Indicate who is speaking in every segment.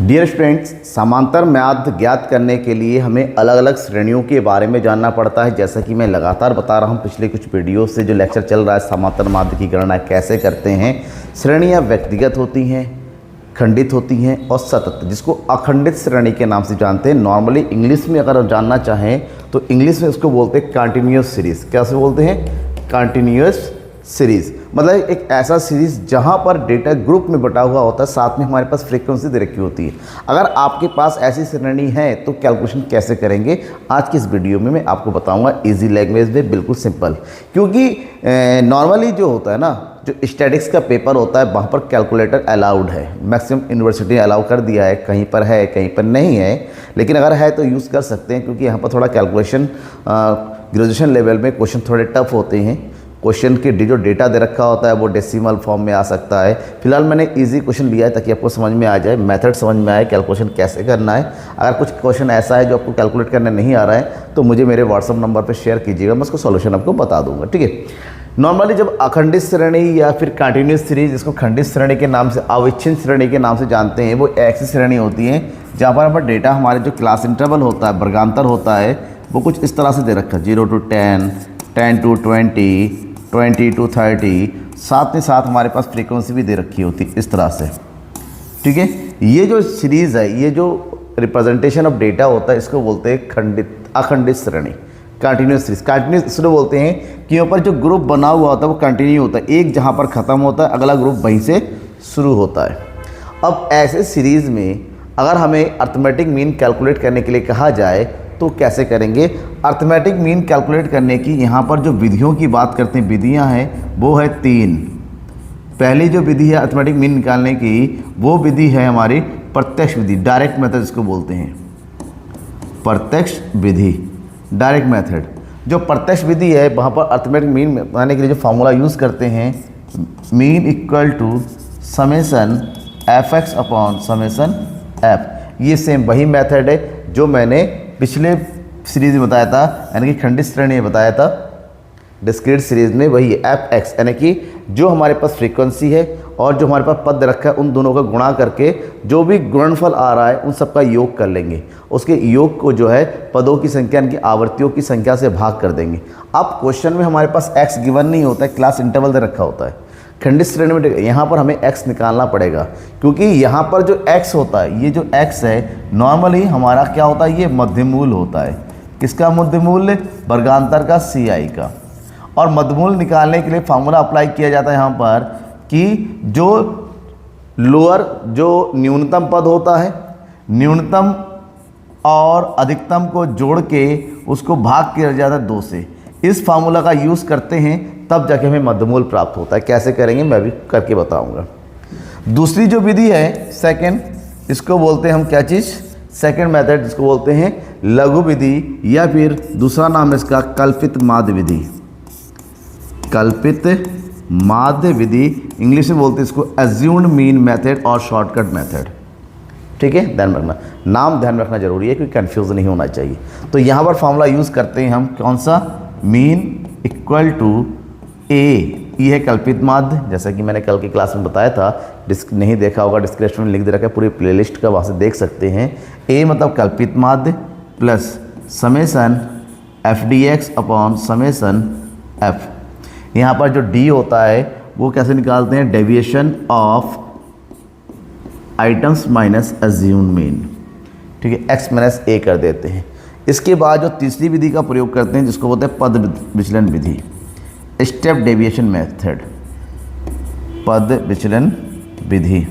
Speaker 1: Dear students, समांतर माध्य ज्ञात करने के लिए हमें अलग अलग श्रेणियों के बारे में जानना पड़ता है। जैसा कि मैं लगातार बता रहा हूं पिछले कुछ वीडियो से जो लेक्चर चल रहा है, समांतर माध्य की गणना कैसे करते हैं। श्रेणियां व्यक्तिगत होती हैं, खंडित होती हैं और सतत, जिसको अखंडित श्रेणी के नाम से जानते हैं। नॉर्मली इंग्लिश में अगर जानना चाहें तो इंग्लिश में उसको बोलते हैं कंटिन्यूअस सीरीज़। कैसे बोलते हैं? Continuous series. मतलब एक ऐसा सीरीज़ जहाँ पर डेटा ग्रुप में बटा हुआ होता है, साथ में हमारे पास फ्रीक्वेंसी दे रखी होती है। अगर आपके पास ऐसी श्रेणी है तो कैलकुलेशन कैसे करेंगे, आज की इस वीडियो में मैं आपको बताऊंगा इजी लैंग्वेज में, बिल्कुल सिंपल। क्योंकि नॉर्मली जो होता है ना, जो स्टैटिक्स का पेपर होता है वहाँ पर कैलकुलेटर अलाउड है। मैक्सिमम यूनिवर्सिटी अलाउ कर दिया है, कहीं पर है कहीं पर नहीं है, लेकिन अगर है तो यूज़ कर सकते हैं। क्योंकि यहाँ पर थोड़ा कैलकुलेशन ग्रेजुएशन लेवल में क्वेश्चन थोड़े टफ होते हैं। क्वेश्चन के जो डेटा दे रखा होता है वो डेसिमल फॉर्म में आ सकता है। फिलहाल मैंने इजी क्वेश्चन लिया है ताकि आपको समझ में आ जाए, मेथड समझ में आए, कैलकुलेशन कैसे करना है। अगर कुछ क्वेश्चन ऐसा है जो आपको कैलकुलेट करने नहीं आ रहा है तो मुझे मेरे व्हाट्सअप नंबर पर शेयर कीजिएगा, मैं उसको सॉल्यूशन आपको बता दूंगा। ठीक है। नॉर्मली जब अखंडित श्रेणी या फिर कंटिन्यूअस सीरीज, जिसको खंडित श्रेणी के नाम से, अविच्छिन्न श्रेणी के नाम से जानते हैं, वो ऐसी श्रेणी होती है जहाँ पर डेटा हमारे जो क्लास इंटरवल होता है, वर्गांतर होता है, वो कुछ इस तरह से दे रखा है, 0 to 10, 10 to 20, 20 to 30। साथ में साथ हमारे पास फ्रीक्वेंसी भी दे रखी होती है इस तरह से। ठीक है। ये जो सीरीज़ है, ये जो रिप्रेजेंटेशन ऑफ डेटा होता है, इसको बोलते हैं अखंडित श्रेणी, कंटिन्यूस सीरीज। कंटिन्यूस इसलिए बोलते हैं कि यहाँ पर जो ग्रुप बना हुआ होता है वो कंटिन्यू होता है, एक जहाँ पर ख़त्म होता है अगला ग्रुप वहीं से शुरू होता है। अब ऐसे सीरीज़ में अगर हमें अर्थमेटिक मीन कैलकुलेट करने के लिए कहा जाए तो कैसे करेंगे? अर्थमेटिक मीन कैलकुलेट करने की यहाँ पर जो विधियों की बात करते हैं, विधियाँ हैं वो है 3। पहली जो विधि है अर्थमेटिक मीन निकालने की, वो विधि है हमारी प्रत्यक्ष विधि, डायरेक्ट मेथड जिसको बोलते हैं, प्रत्यक्ष विधि, डायरेक्ट मेथड। जो प्रत्यक्ष विधि है वहाँ पर अर्थमेटिक मीन बनाने के लिए जो फार्मूला यूज़ करते हैं, mean equal to summation fx upon summation f। ये सेम वही मेथड है जो मैंने पिछले सीरीज़ में बताया था, यानी कि खंडित श्रेणी में बताया था, डिस्क्रीट सीरीज़ में। वही fx, यानी कि जो हमारे पास फ्रीक्वेंसी है और जो हमारे पास पद रखा है, उन दोनों का गुणा करके जो भी गुणनफल आ रहा है उन सबका योग कर लेंगे। उसके योग को जो है पदों की संख्या, यानी कि आवर्तियों की संख्या से भाग कर देंगे। अब क्वेश्चन में हमारे पास x गिवन नहीं होता है, क्लास इंटरवल दे रखा होता है। खंडित श्रेणी में यहाँ पर हमें x निकालना पड़ेगा, क्योंकि यहाँ पर जो x होता है, ये जो x है नॉर्मली हमारा क्या होता है, ये मध्यमूल होता है। किसका मध्यमूल? वर्गांतर का ci का। और मध्यमूल निकालने के लिए फार्मूला अप्लाई किया जाता है यहाँ पर कि जो लोअर, जो न्यूनतम पद होता है, न्यूनतम और अधिकतम को जोड़ के उसको भाग किया जाता है 2 से। इस फार्मूला का यूज़ करते हैं तब जाके हमें मध्यमूल प्राप्त होता है। कैसे करेंगे मैं भी करके बताऊंगा। दूसरी जो विधि है सेकंड, इसको बोलते हैं हम क्या चीज़? सेकंड मेथड, जिसको बोलते हैं लघु विधि, या फिर दूसरा नाम है इसका कल्पित माध्य विधि। कल्पित माध्य विधि इंग्लिश में बोलते हैं इसको एज्यूम्ड मीन मेथड और शॉर्टकट मेथड। ठीक है, ध्यान रखना, नाम ध्यान रखना जरूरी है क्योंकि कंफ्यूज नहीं होना चाहिए। तो यहाँ पर फॉर्मूला यूज़ करते हैं हम कौन सा? मीन इक्वल टू ए। ये है कल्पित माध्य, जैसा कि मैंने कल की क्लास में बताया था। नहीं देखा होगा, डिस्क्रिप्शन में लिख दे रखा है, पूरी प्लेलिस्ट का वहाँ से देख सकते हैं। ए मतलब कल्पित माध्य plus summation F D X upon summation F. यहाँ पर जो डी होता है वो कैसे निकालते हैं? Deviation of items minus assumed mean. ठीक है, एक्स माइनस ए कर देते हैं। इसके बाद जो तीसरी विधि का प्रयोग करते हैं, जिसको बोलते हैं पद विचलन विधि, स्टेप डेविएशन मेथड। पद विचलन विधि,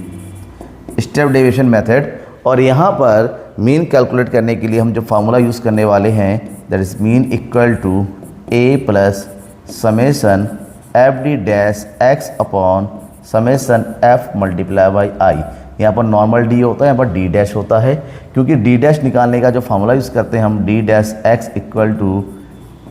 Speaker 1: स्टेप डेविएशन मेथड। और यहाँ पर मीन कैलकुलेट करने के लिए हम जो फार्मूला यूज़ करने वाले हैं, that is mean equal to A plus summation F D dash X upon summation F multiply by I. यहाँ पर नॉर्मल डी होता है, यहाँ पर डी डैश होता है, क्योंकि डी डैश निकालने का जो फार्मूला यूज़ करते हैं हम, D dash X equal to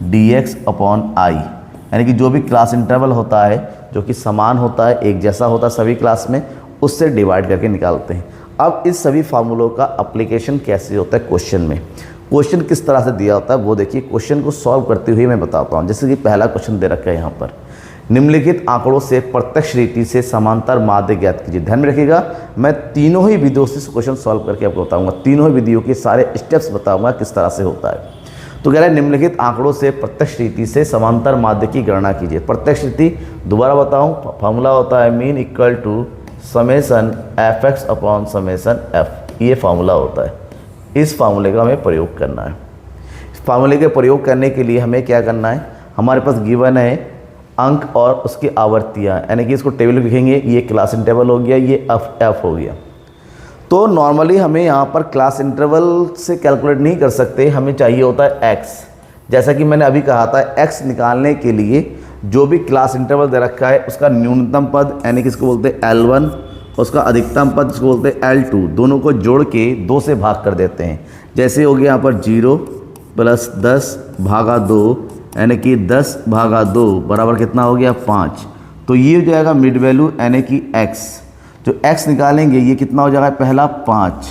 Speaker 1: D X upon I, यानी कि जो भी क्लास इंटरवल होता है जो कि समान होता है, एक जैसा होता है सभी क्लास में, उससे डिवाइड करके निकालते हैं। अब इस सभी फार्मूलों का एप्लीकेशन कैसे होता है क्वेश्चन में, क्वेश्चन किस तरह से दिया होता है वो देखिए। क्वेश्चन को सॉल्व करते हुए मैं बताता हूँ। जैसे कि पहला क्वेश्चन दे रखा है यहाँ पर, निम्नलिखित आंकड़ों से प्रत्यक्ष रीति से समांतर माध्य ज्ञात कीजिए। ध्यान में रखिएगा, मैं तीनों ही विधियों से क्वेश्चन सॉल्व करके आपको बताऊंगा, तीनों ही विधियों के सारे स्टेप्स बताऊंगा किस तरह से होता है। तो कह रहा है निम्नलिखित आंकड़ों से प्रत्यक्ष रीति से समांतर माध्य की गणना कीजिए। प्रत्यक्ष रीति दोबारा बताऊं, फॉर्मूला होता है mean equal to summation F X upon summation F, ये फार्मूला होता है। इस फार्मूले का हमें प्रयोग करना है। इस फार्मूले के प्रयोग करने के लिए हमें क्या करना है, हमारे पास गिवन है अंक और उसकी आवर्तियाँ, यानी कि इसको टेबल लिखेंगे, ये क्लास इंटरवल हो गया, ये एफ हो गया। तो नॉर्मली हमें यहाँ पर क्लास इंटरवल से कैलकुलेट नहीं कर सकते, हमें चाहिए होता है एक्स। जैसा कि मैंने अभी कहा था, एक्स निकालने के लिए जो भी क्लास इंटरवल दे रखा है उसका न्यूनतम पद यानी कि इसको बोलते हैं L1, उसका अधिकतम पद इसको बोलते हैं L2, दोनों को जोड़ के 2 से भाग कर देते हैं। जैसे हो गया यहाँ पर 0 + 10 भागा 2, यानी कि 10 भागा 2 बराबर कितना हो गया 5। तो ये हो जाएगा मिड वैल्यू यानी कि x। जो x निकालेंगे ये कितना हो जाएगा, पहला 5।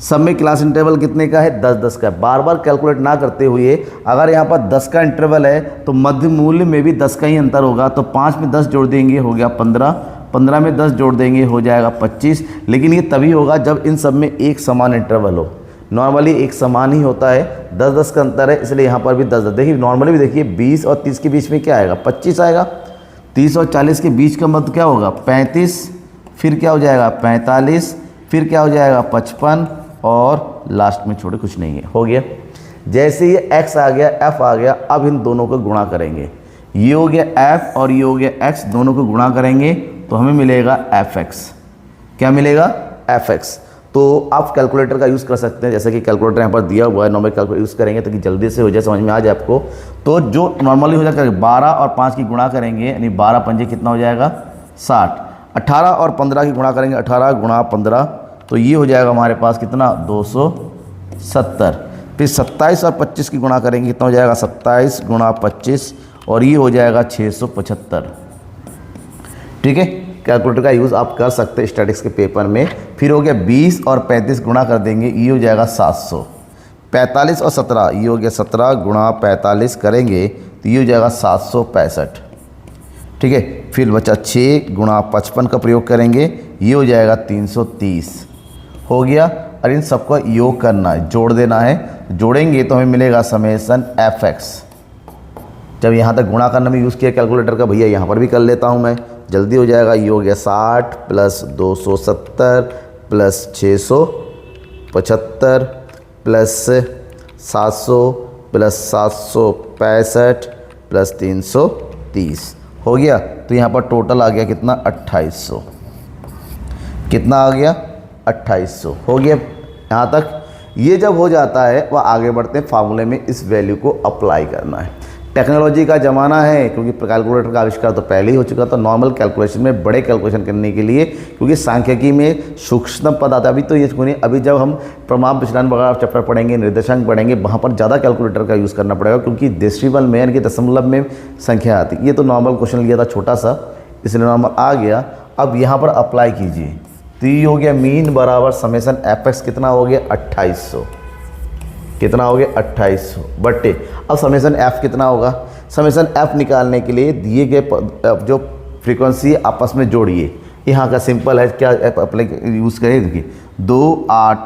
Speaker 1: सब में क्लास इंटरवल कितने का है, 10-10 का। बार बार कैलकुलेट ना करते हुए अगर यहाँ पर 10 का इंटरवल है तो मध्य मूल्य में भी 10 का ही अंतर होगा। तो 5 में 10 जोड़ देंगे हो गया 15, 15 में 10 जोड़ देंगे हो जाएगा 25। लेकिन ये तभी होगा जब इन सब में एक समान इंटरवल हो। नॉर्मली एक समान ही होता है, 10-10 का अंतर है, इसलिए यहाँ पर भी 10-10। देखिए नॉर्मली भी देखिए 20 और 30 के बीच में क्या आएगा, 25 आएगा। 30 और 40 के बीच का मध्य क्या होगा, 35, फिर क्या हो जाएगा 45, फिर क्या हो जाएगा 55 और लास्ट में छोड़े कुछ नहीं है, हो गया। जैसे ये x आ गया, f आ गया, अब इन दोनों को गुणा करेंगे। ये हो गया f और ये हो गया x, दोनों को गुणा करेंगे तो हमें मिलेगा fx। क्या मिलेगा, fx। तो आप कैलकुलेटर का यूज़ कर सकते हैं, जैसे कि कैलकुलेटर यहाँ पर दिया हुआ है, नॉर्मल कैलकुलेटर यूज़ करेंगे ताकि जल्दी से हो जाए, समझ में आ जाए आपको। तो जो नॉर्मली हो जाएगा 12 और 5 की गुणा करेंगे, यानी 12 पंजे कितना हो जाएगा 60। 18 और 15 की गुणा करेंगे, 18 गुणा 15, तो ये हो जाएगा हमारे पास कितना 270। फिर 27 और 25 की गुणा करेंगे, कितना हो जाएगा 27 गुणा 25, और ये हो जाएगा 675। ठीक है, कैलकुलेटर का यूज़ आप कर सकते हैं स्टैटिक्स के पेपर में। फिर हो गया 20 और 35 गुणा कर देंगे, ये हो जाएगा 700। 45 और 17, ये हो गया 17 गुणा 45 करेंगे तो ये हो जाएगा 765। ठीक है, फिर बचा 6 गुणा 55 का प्रयोग करेंगे, ये हो जाएगा 330। हो गया, और इन सबका योग करना है, जोड़ देना है। जोड़ेंगे तो हमें मिलेगा समेसन fx। जब यहाँ तक गुणा करना में यूज़ किया कैलकुलेटर का, भैया यहाँ पर भी कर लेता हूँ मैं, जल्दी हो जाएगा। ये हो गया 60 + 270 + 675 + 700 + 765 + 330 हो गया। तो यहाँ पर टोटल आ गया कितना 2800। कितना आ गया 2800 हो गया। यहाँ तक ये जब हो जाता है वह आगे बढ़ते हैं, फार्मूले में इस वैल्यू को अप्लाई करना है। टेक्नोलॉजी का ज़माना है, क्योंकि कैलकुलेटर का आविष्कार तो पहले ही हो चुका था। नॉर्मल कैलकुलेशन में बड़े कैलकुलेशन करने के लिए, क्योंकि सांख्यिकी में सूक्ष्म पद आता है। अभी तो ये सुनिए, अभी जब हम प्रमाण विचलन वगैरह चैप्टर पढ़ेंगे, निर्देशांक पढ़ेंगे, वहाँ पर ज़्यादा कैलकुलेटर का यूज़ करना पड़ेगा, क्योंकि डेसिमल में यानी कि दशमलव में संख्या आती है। ये तो नॉर्मल क्वेश्चन लिया था छोटा सा, इसलिए नॉर्मल आ गया। अब यहाँ पर अप्लाई कीजिए, तो ये हो गया मीन बराबर समेसन fx कितना हो गया 2800। कितना हो गया 2800 बट्टे, अब समेसन f कितना होगा। समेसन f निकालने के लिए दिए गए जो फ्रीक्वेंसी आपस में जोड़िए। यहाँ का सिंपल है, क्या अप्लाई यूज़ करें, देखिए 2 8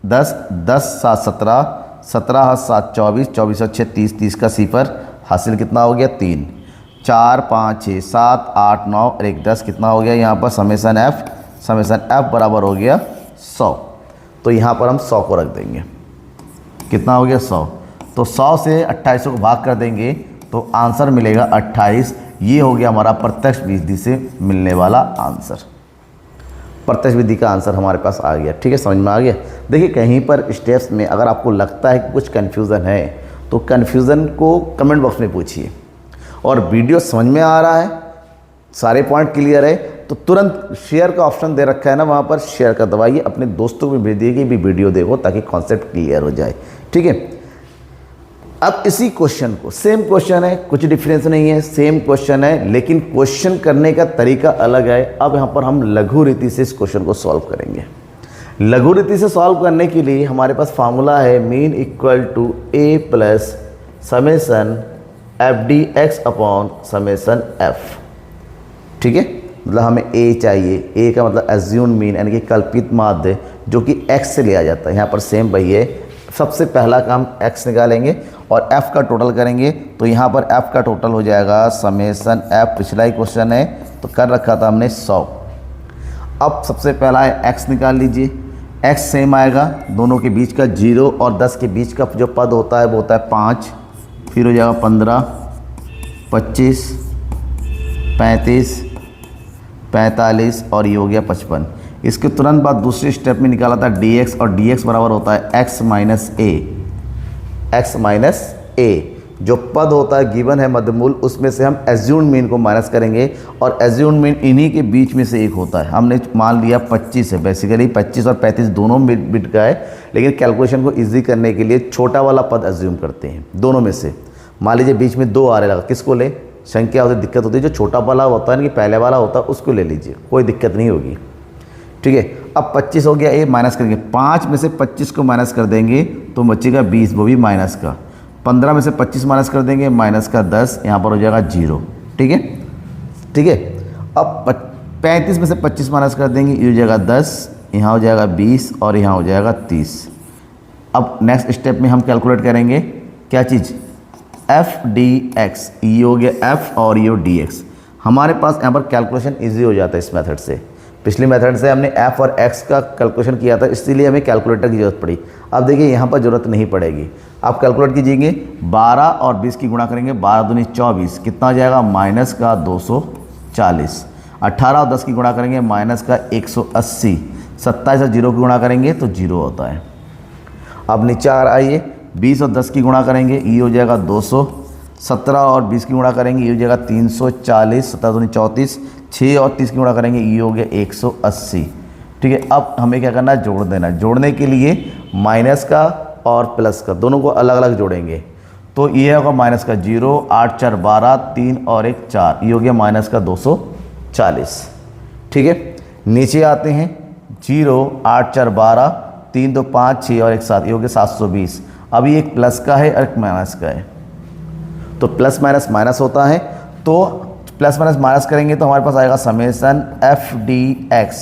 Speaker 1: 10 10 7 17 17 7 24 24 और 6 30 30 का सिफर हासिल कितना हो गया 3 4 5 6 7 8 9 और 1 10 कितना हो गया यहाँ पर समेसन f बराबर हो गया 100। तो यहाँ पर हम 100 को रख देंगे। कितना हो गया 100। तो 100 से 2800 को भाग कर देंगे तो आंसर मिलेगा 28। ये हो गया हमारा प्रत्यक्ष विधि से मिलने वाला आंसर। प्रत्यक्ष विधि का आंसर हमारे पास आ गया। ठीक है, समझ में आ गया। देखिए कहीं पर स्टेप्स में अगर आपको लगता है कि कुछ कन्फ्यूज़न है तो कन्फ्यूज़न को कमेंट बॉक्स में पूछिए, और वीडियो समझ में आ रहा है, सारे पॉइंट क्लियर है तो तुरंत शेयर का ऑप्शन दे रखा है ना, वहाँ पर शेयर कर दबाइए, अपने दोस्तों को भी भेज दिए कि भी वीडियो देखो ताकि कॉन्सेप्ट क्लियर हो जाए। ठीक है, अब इसी क्वेश्चन को, सेम क्वेश्चन है, कुछ डिफरेंस नहीं है, सेम क्वेश्चन है, लेकिन क्वेश्चन करने का तरीका अलग है। अब यहाँ पर हम लघु रीति से इस क्वेश्चन को सॉल्व करेंगे। लघु रीति से सॉल्व करने के लिए हमारे पास फार्मूला है mean equal to a plus summation F D X upon summation F. ठीक है, मतलब हमें ए चाहिए। ए का मतलब एज्यूम मीन यानी कि कल्पित माध्य जो कि एक्स से लिया जाता है। यहाँ पर सेम वही है, सबसे पहला काम एक्स निकालेंगे और एफ़ का टोटल करेंगे। तो यहाँ पर एफ़ का टोटल हो जाएगा समेसन एफ, पिछला ही क्वेश्चन है तो कर रखा था हमने 100। अब सबसे पहला है एक्स निकाल लीजिए। एक्स सेम आएगा, दोनों के बीच का 0 और 10 के बीच का जो पद होता है वो होता है 5, फिर हो जाएगा 15, 25, 35, 45 और ये हो गया 55। इसके तुरंत बाद दूसरे स्टेप में निकाला था dx और dx बराबर होता है x माइनस ए। x माइनस ए जो पद होता है गिवन है मध्यमूल, उसमें से हम एज्यूम्ड मीन को माइनस करेंगे और एज्यूम्ड मीन इन्हीं के बीच में से एक होता है। हमने मान लिया 25 है, बेसिकली 25 और 35 दोनों बिट का है, लेकिन कैलकुलेशन को ईजी करने के लिए छोटा वाला पद एज्यूम करते हैं दोनों में से। मान लीजिए बीच में 2 आ रहे लगा, किसको ले? संख्या होती दिक्कत होती है, जो छोटा वाला होता है ना कि पहले वाला होता है उसको ले लीजिए, कोई दिक्कत नहीं होगी। ठीक है, अब 25 हो गया, ये माइनस करेंगे, 5 में से 25 को माइनस कर देंगे तो बचेगा 20, वो भी माइनस का। 15 में से 25 माइनस कर देंगे, माइनस का 10, यहाँ पर हो जाएगा 0। ठीक है, ठीक है। अब 35 में से 25 माइनस कर देंगे, ये हो जाएगा 10, यहाँ हो जाएगा 20 और यहाँ हो जाएगा 30। अब नेक्स्ट स्टेप में हम कैलकुलेट करेंगे क्या चीज़? एफ डी एक्स, ये हो गया एफ और ये डी एक्स। हमारे पास यहाँ पर कैलकुलेशन ईजी हो जाता है इस मेथड से। पिछले मेथड से हमने एफ और एक्स का कैलकुलेशन किया था, इसीलिए हमें कैलकुलेटर की ज़रूरत पड़ी। अब देखिए यहाँ पर ज़रूरत नहीं पड़ेगी। आप कैलकुलेट कीजिएंगे, 12 और 20 की गुणा करेंगे, 12 दूनी 24, कितना हो जाएगा? माइनस का 240। 18 और 10 की गुणा करेंगे, माइनस का 180। 27 और 0 की गुणा करेंगे तो 0 होता है। अब नीचे आइए, 20 और 10 की गुणा करेंगे, ये हो जाएगा 200। 17 और 20 की गुणा करेंगे, ये हो जाएगा 340। 17 दूनी 34, 6 और 30 की गुणा करेंगे, ये हो गया 180। ठीक है, अब हमें क्या करना है? जोड़ देना है। जोड़ने के लिए माइनस का और प्लस का दोनों को अलग अलग जोड़ेंगे। तो ये होगा माइनस का 0, 8 4 12, 3 और 1 4, ये हो गया माइनस का 240। ठीक है, नीचे आते हैं, 0 8 4 12, 3 2 5 6 और 1 7, ये हो गया 720। अभी एक प्लस का है और एक माइनस का है, तो प्लस माइनस माइनस होता है, तो प्लस माइनस माइनस करेंगे तो हमारे पास आएगा समेसन एफ डी एक्स।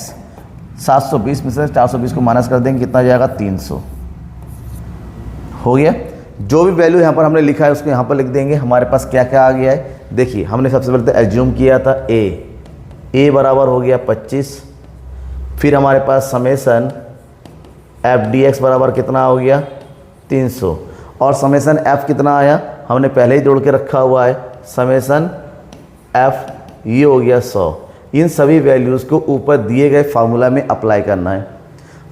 Speaker 1: 720 में से 420 को माइनस कर देंगे, कितना जाएगा? 300। हो गया। जो भी वैल्यू यहाँ पर हमने लिखा है उसको यहाँ पर लिख देंगे। हमारे पास क्या क्या आ गया है देखिए, हमने सबसे पहले तो एज्यूम किया था ए बराबर हो गया 25। फिर हमारे पास समेसन एफ डी एक्स बराबर कितना हो गया? 300। और समेसन एफ कितना आया? हमने पहले ही जोड़ के रखा हुआ है, समेसन एफ ये हो गया 100। इन सभी वैल्यूज़ को ऊपर दिए गए फार्मूला में अप्लाई करना है।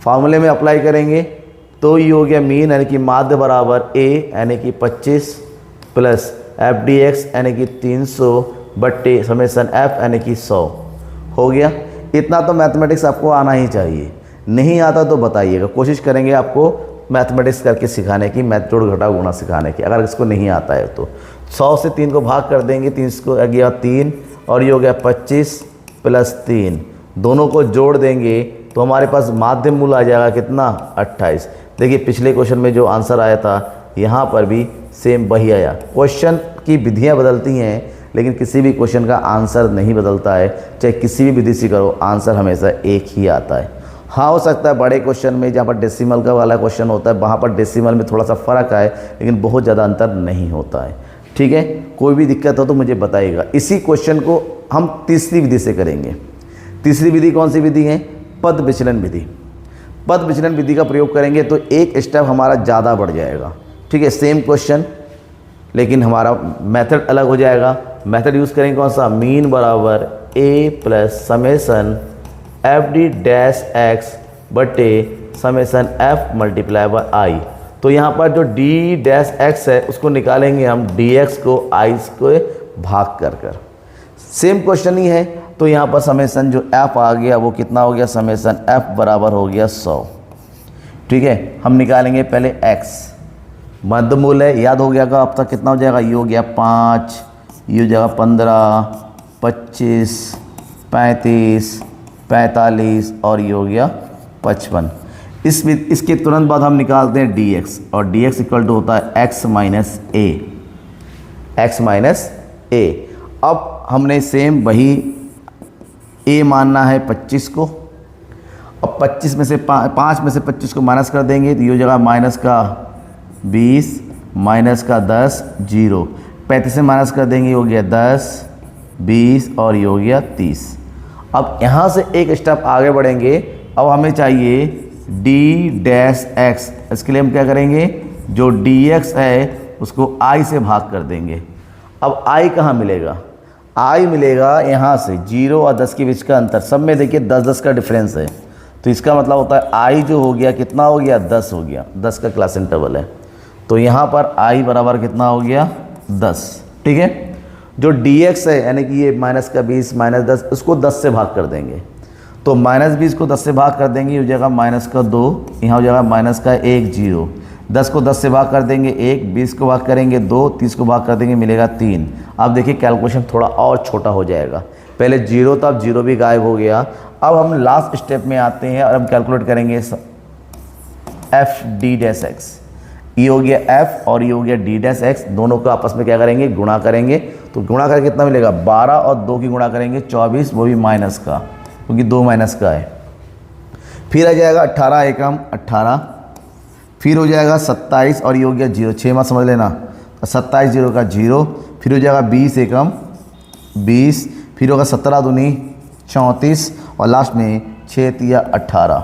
Speaker 1: फार्मूले में अप्लाई करेंगे तो ये हो गया मीन यानी कि माध्य बराबर ए यानी कि 25 प्लस एफ डी एक्स यानी कि 300 बट्टे समेसन एफ यानी कि 100 हो गया। इतना तो मैथमेटिक्स आपको आना ही चाहिए, नहीं आता तो बताइएगा, कोशिश करेंगे आपको मैथमेटिक्स करके सिखाने की, मैथ जोड़ घटा गुणा सिखाने की। अगर इसको नहीं आता है तो 100 से 3 को भाग कर देंगे, 3 को आ गया 3 और ये हो गया 25 प्लस 3, दोनों को जोड़ देंगे तो हमारे पास माध्य मूल आ जाएगा कितना? 28। देखिए पिछले क्वेश्चन में जो आंसर आया था यहाँ पर भी सेम वही आया। क्वेश्चन की विधियाँ बदलती हैं लेकिन किसी भी क्वेश्चन का आंसर नहीं बदलता है, चाहे किसी भी विधि से करो आंसर हमेशा एक ही आता है। हाँ हो सकता है बड़े क्वेश्चन में जहाँ पर डेसिमल का वाला क्वेश्चन होता है वहाँ पर डेसिमल में थोड़ा सा फ़र्क आए, लेकिन बहुत ज़्यादा अंतर नहीं होता है। ठीक है, कोई भी दिक्कत हो तो मुझे बताइएगा। इसी क्वेश्चन को हम तीसरी विधि से करेंगे। तीसरी विधि कौन सी विधि है? पद विचलन विधि। पद विचलन विधि का प्रयोग करेंगे तो एक स्टेप हमारा ज़्यादा बढ़ जाएगा। ठीक है, सेम क्वेश्चन लेकिन हमारा मेथड अलग हो जाएगा। मेथड यूज़ करेंगे कौन सा? मीन बराबर A plus summation F D dash X बटे summation F multiply by I. तो यहाँ पर जो डी डैश एक्स है उसको निकालेंगे हम डी एक्स को आई को भाग कर कर। सेम क्वेश्चन ही है, तो यहाँ पर समेसन जो एफ आ गया वो कितना हो गया? समेसन एफ बराबर हो गया 100। ठीक है, हम निकालेंगे पहले एक्स, मध्य मूल है, याद हो गया का अब तक कितना हो जाएगा? ये हो गया 5, ये हो जाएगा 15, 25, 35, 45 और ये हो गया 55। इसके तुरंत बाद हम निकालते हैं dx और dx इक्वल टू होता है x माइनस ए। x माइनस ए। अब हमने सेम वही a मानना है 25 को। अब 25 में से 5 में से 25 को माइनस कर देंगे तो ये हो जाएगा माइनस का 20 माइनस का 10 0। 35 से माइनस कर देंगे, हो गया 10 20 और ये हो गया 30। अब यहाँ से एक स्टेप आगे बढ़ेंगे। अब हमें चाहिए डी डैश एक्स। इसके लिए हम क्या करेंगे, जो डी एक्स है उसको i से भाग कर देंगे। अब i कहाँ मिलेगा, i मिलेगा यहाँ से 0 और 10 के बीच का अंतर। सब में देखिए 10-10 का डिफरेंस है, तो इसका मतलब होता है i जो हो गया कितना हो गया, 10 हो गया। 10 का क्लास इंटरवल है, तो यहाँ पर i बराबर कितना हो गया, 10। ठीक है। जो dx है यानी कि ये माइनस का 20 माइनस 10, उसको 10 से भाग कर देंगे। तो माइनस 20 को 10 से भाग कर देंगे, हो जाएगा माइनस का 2, यहाँ हो जाएगा माइनस का 1 0। 10 को 10 से भाग कर देंगे 1, 20 को भाग करेंगे 2, 30 को भाग कर देंगे, मिलेगा 3। अब देखिए कैलकुलेशन थोड़ा और छोटा हो जाएगा। पहले 0 था, अब 0 भी गायब हो गया। अब हम लास्ट स्टेप में आते हैं और हम कैलकुलेट करेंगे एफ डी डैश एक्स। ये हो गया f और ये हो गया डी डैश एक्स। दोनों को आपस में क्या करेंगे, गुणा करेंगे। तो गुणा करके कितना मिलेगा, 12 और 2 की गुणा करेंगे 24, वो भी माइनस का, क्योंकि 2 माइनस का है। फिर आ जाएगा 18 एकम 18, फिर हो जाएगा 27 और ये हो गया 0, 6 मास समझ लेना। 27 0 का 0, फिर हो जाएगा 20 एकम 20, फिर होगा 17 दूनी 34 और लास्ट में 6 तिया 18।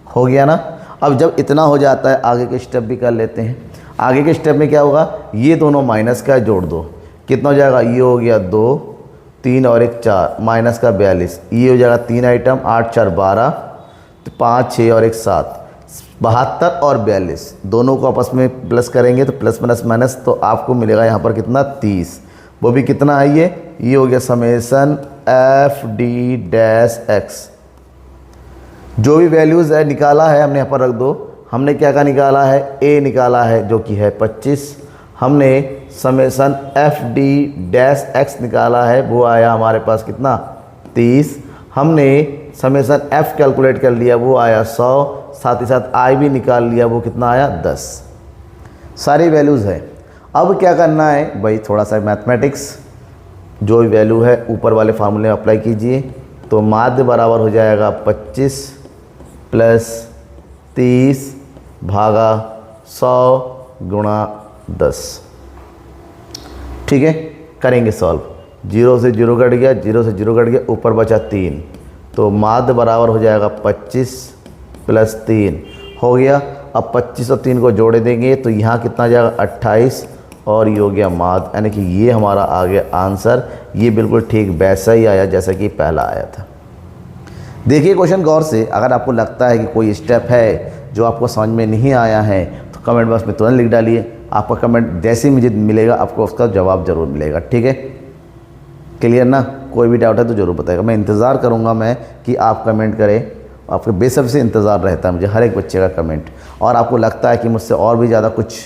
Speaker 1: हो गया ना। अब जब इतना हो जाता है आगे के स्टेप भी कर लेते हैं। आगे के स्टेप में क्या होगा, ये दोनों माइनस का जोड़ दो, कितना हो जाएगा, ये हो गया 2 3 और 1 4, माइनस का 42। ये हो जाएगा 3 आइटम, 8 4 12, तो 5 6 और 1 7, 72 और 42 दोनों को आपस में प्लस करेंगे तो प्लस माइनस माइनस, तो आपको मिलेगा यहाँ पर कितना 30। वो भी कितना है, ये हो गया summation F D dash x. जो भी वैल्यूज़ है निकाला है हमने यहाँ पर रख दो। हमने क्या क्या निकाला है, a निकाला है जो कि है 25। हमने summation F D dash x निकाला है, वो आया हमारे पास कितना 30। हमने समेसन f कैलकुलेट कर लिया, वो आया 100। साथ ही साथ i भी निकाल लिया, वो कितना आया 10। सारी वैल्यूज़ है। अब क्या करना है भाई, थोड़ा सा मैथमेटिक्स। जो भी वैल्यू है ऊपर वाले फार्मूले में अप्लाई कीजिए। तो माध्य बराबर हो जाएगा 25 प्लस 30 भागा 100 गुणा 10। ठीक है, करेंगे सॉल्व। 0 से 0 कट गया, 0 से 0 कट गया, ऊपर बचा 3। तो माध्य बराबर हो जाएगा 25 प्लस 3 हो गया। अब 25 और 3 को जोड़े देंगे तो यहाँ कितना आ जाएगा 28 और ये हो गया माध्य, यानी कि ये हमारा आ गया आंसर। ये बिल्कुल ठीक वैसा ही आया जैसा कि पहला आया था। देखिए क्वेश्चन गौर से। अगर आपको लगता है कि कोई स्टेप है जो आपको समझ में नहीं आया है तो कमेंट बॉक्स में तुरंत लिख डालिए। आपका कमेंट जैसे ही मुझे मिलेगा आपको उसका जवाब ज़रूर मिलेगा। ठीक है, क्लियर ना। कोई भी डाउट है तो ज़रूर बताएगा। मैं इंतज़ार करूँगा मैं कि आप कमेंट करें। आपके बेसब्री से इंतज़ार रहता है मुझे हर एक बच्चे का कमेंट। और आपको लगता है कि मुझसे और भी ज़्यादा कुछ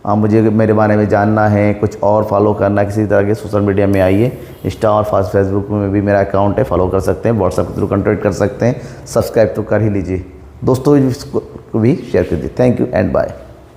Speaker 1: मुझे मेरे बारे में जानना है, कुछ और फॉलो करना है किसी तरह के, सोशल मीडिया में आइए। इंस्टा और फेसबुक में भी मेरा अकाउंट है, फॉलो कर सकते हैं। व्हाट्सएप के थ्रू कॉन्टैक्ट कर सकते हैं। सब्सक्राइब तो कर ही लीजिए, दोस्तों को भी शेयर कर दीजिए। Thank you and bye.